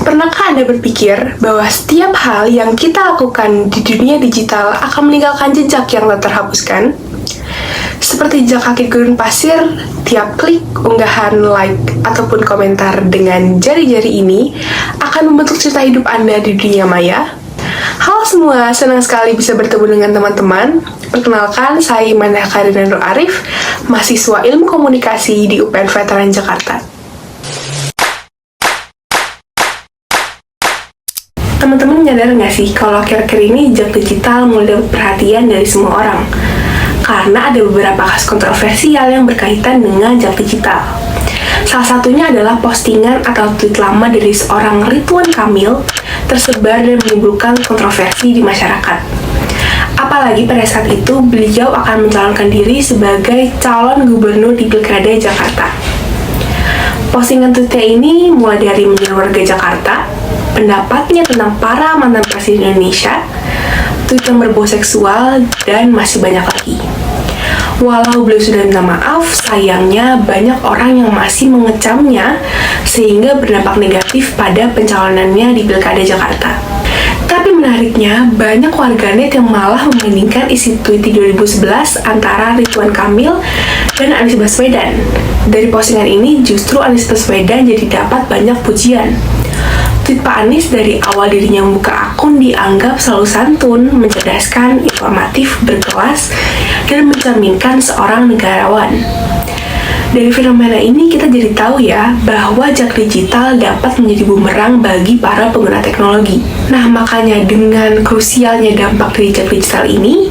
Pernahkah Anda berpikir bahwa setiap hal yang kita lakukan di dunia digital akan meninggalkan jejak yang tak terhapuskan? Seperti jejak kaki gurun pasir, tiap klik, unggahan, like, ataupun komentar dengan jari-jari ini akan membentuk cerita hidup Anda di dunia maya. Halo semua, senang sekali bisa bertemu dengan teman-teman. Perkenalkan, saya Imandah Karina Nur Arif, mahasiswa Ilmu Komunikasi di UPN Veteran Jakarta. Teman-teman nyadar nggak sih kalau akhir-akhir ini jejak digital mulai dapat perhatian dari semua orang? Karena ada beberapa kasus kontroversial yang berkaitan dengan jejak digital. Salah satunya adalah postingan atau tweet lama dari seorang Ridwan Kamil tersebar dan menimbulkan kontroversi di masyarakat. Apalagi pada saat itu beliau akan mencalonkan diri sebagai calon gubernur di Pilkada Jakarta. Postingan tweetnya ini mulai dari menjadi warga Jakarta, pendapatnya tentang para mantan presiden Indonesia, tweet yang berbau seksual, dan masih banyak lagi. Walau beliau sudah minta maaf, sayangnya banyak orang yang masih mengecamnya sehingga berdampak negatif pada pencalonannya di Pilkada Jakarta. Tapi menariknya, banyak warganet yang malah membandingkan isi tweet di 2011 antara Ridwan Kamil dan Anies Baswedan. Dari postingan ini, justru Anies Baswedan jadi dapat banyak pujian. Tweet Pak Anies dari awal dirinya membuka akun dianggap selalu santun, mencerdaskan, informatif, berkelas, dan mencerminkan seorang negarawan. Dari fenomena ini kita jadi tahu ya bahwa jejak digital dapat menjadi bumerang bagi para pengguna teknologi. Nah, makanya dengan krusialnya dampak dari jejak digital ini,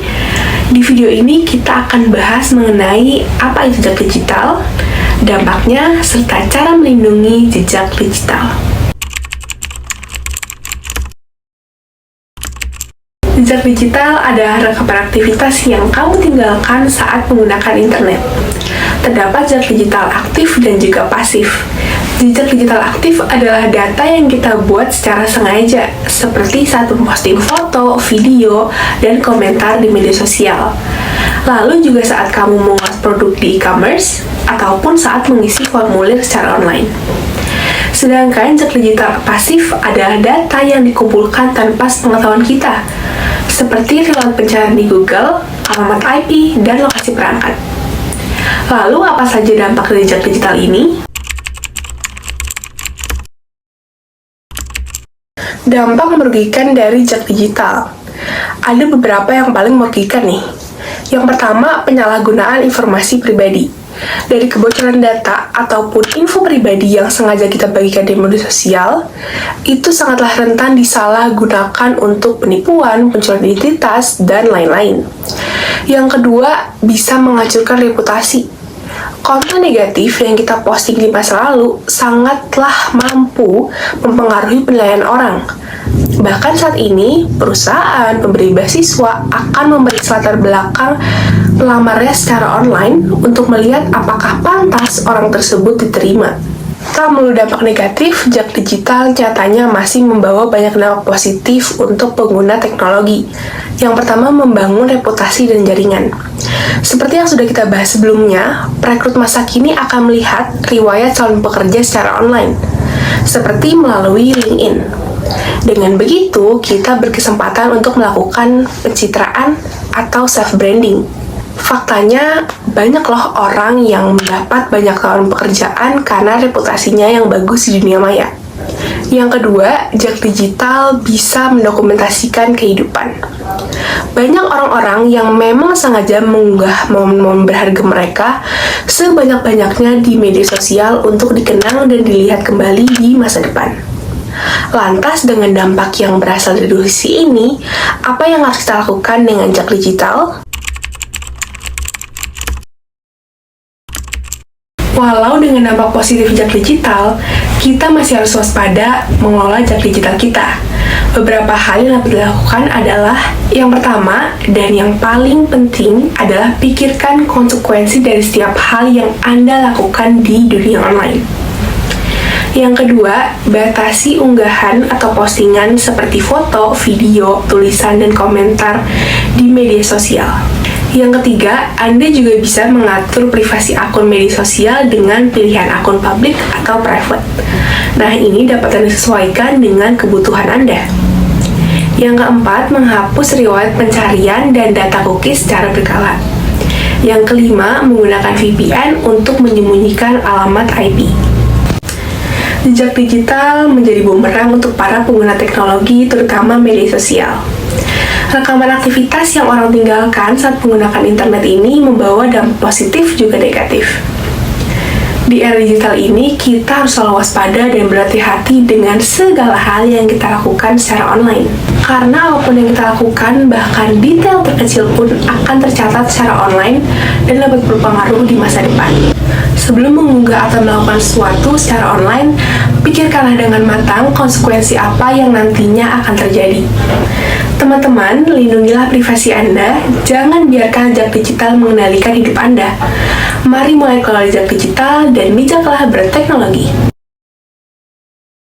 di video ini kita akan bahas mengenai apa itu jejak digital, dampaknya, serta cara melindungi jejak digital. Jejak digital adalah rangkaian aktivitas yang kamu tinggalkan saat menggunakan internet. Terdapat jejak digital aktif dan juga pasif. Jejak digital aktif adalah data yang kita buat secara sengaja, seperti saat memposting foto, video, dan komentar di media sosial. Lalu juga saat kamu mengulas produk di e-commerce, ataupun saat mengisi formulir secara online. Sedangkan jejak digital pasif adalah data yang dikumpulkan tanpa sepengetahuan kita, seperti riwayat pencarian di Google, alamat IP, dan lokasi perangkat. Lalu apa saja dampak dari jejak digital ini? Dampak merugikan dari jejak digital. Ada beberapa yang paling merugikan nih. Yang pertama, penyalahgunaan informasi pribadi. Dari kebocoran data ataupun info pribadi yang sengaja kita bagikan di media sosial, itu sangatlah rentan disalahgunakan untuk penipuan, pencurian identitas, dan lain-lain. Yang kedua, bisa menghancurkan reputasi. Konten negatif yang kita posting di masa lalu sangatlah mampu mempengaruhi penilaian orang. Bahkan saat ini, perusahaan pemberi beasiswa akan memeriksa latar belakang pelamarnya secara online untuk melihat apakah pantas orang tersebut diterima. Tak melulu dampak negatif, jejak digital nyatanya masih membawa banyak dampak positif untuk pengguna teknologi. Yang pertama, membangun reputasi dan jaringan. Seperti yang sudah kita bahas sebelumnya, perekrut masa kini akan melihat riwayat calon pekerja secara online, seperti melalui LinkedIn. Dengan begitu, kita berkesempatan untuk melakukan pencitraan atau self-branding. Faktanya, banyak loh orang yang mendapat banyak tawaran pekerjaan karena reputasinya yang bagus di dunia maya. Yang kedua, jejak digital bisa mendokumentasikan kehidupan. Banyak orang-orang yang memang sengaja mengunggah momen-momen berharga mereka sebanyak-banyaknya di media sosial untuk dikenang dan dilihat kembali di masa depan. Lantas, dengan dampak yang berasal dari sisi ini, apa yang harus kita lakukan dengan jejak digital? Walau dengan dampak positif jejak digital, kita masih harus waspada mengelola jejak digital kita. Beberapa hal yang dapat dilakukan adalah, yang pertama dan yang paling penting adalah pikirkan konsekuensi dari setiap hal yang Anda lakukan di dunia online. Yang kedua, batasi unggahan atau postingan seperti foto, video, tulisan, dan komentar di media sosial. Yang ketiga, Anda juga bisa mengatur privasi akun media sosial dengan pilihan akun public atau private. Nah, ini dapat Anda sesuaikan dengan kebutuhan Anda. Yang keempat, menghapus riwayat pencarian dan data cookies secara berkala. Yang kelima, menggunakan VPN untuk menyembunyikan alamat IP. Jejak digital menjadi bumerang untuk para pengguna teknologi, terutama media sosial. Rekaman aktivitas yang orang tinggalkan saat menggunakan internet ini membawa dampak positif juga negatif. Di era digital ini, kita harus selalu waspada dan berhati-hati dengan segala hal yang kita lakukan secara online. Karena apapun yang kita lakukan, bahkan detail terkecil pun akan tercatat secara online dan dapat berpengaruh di masa depan. Sebelum mengunggah atau melakukan sesuatu secara online, pikirkanlah dengan matang konsekuensi apa yang nantinya akan terjadi. Teman-teman, lindungilah privasi Anda, jangan biarkan jejak digital mengendalikan hidup Anda. Mari mulai kelola jejak digital dan bijaklah berteknologi.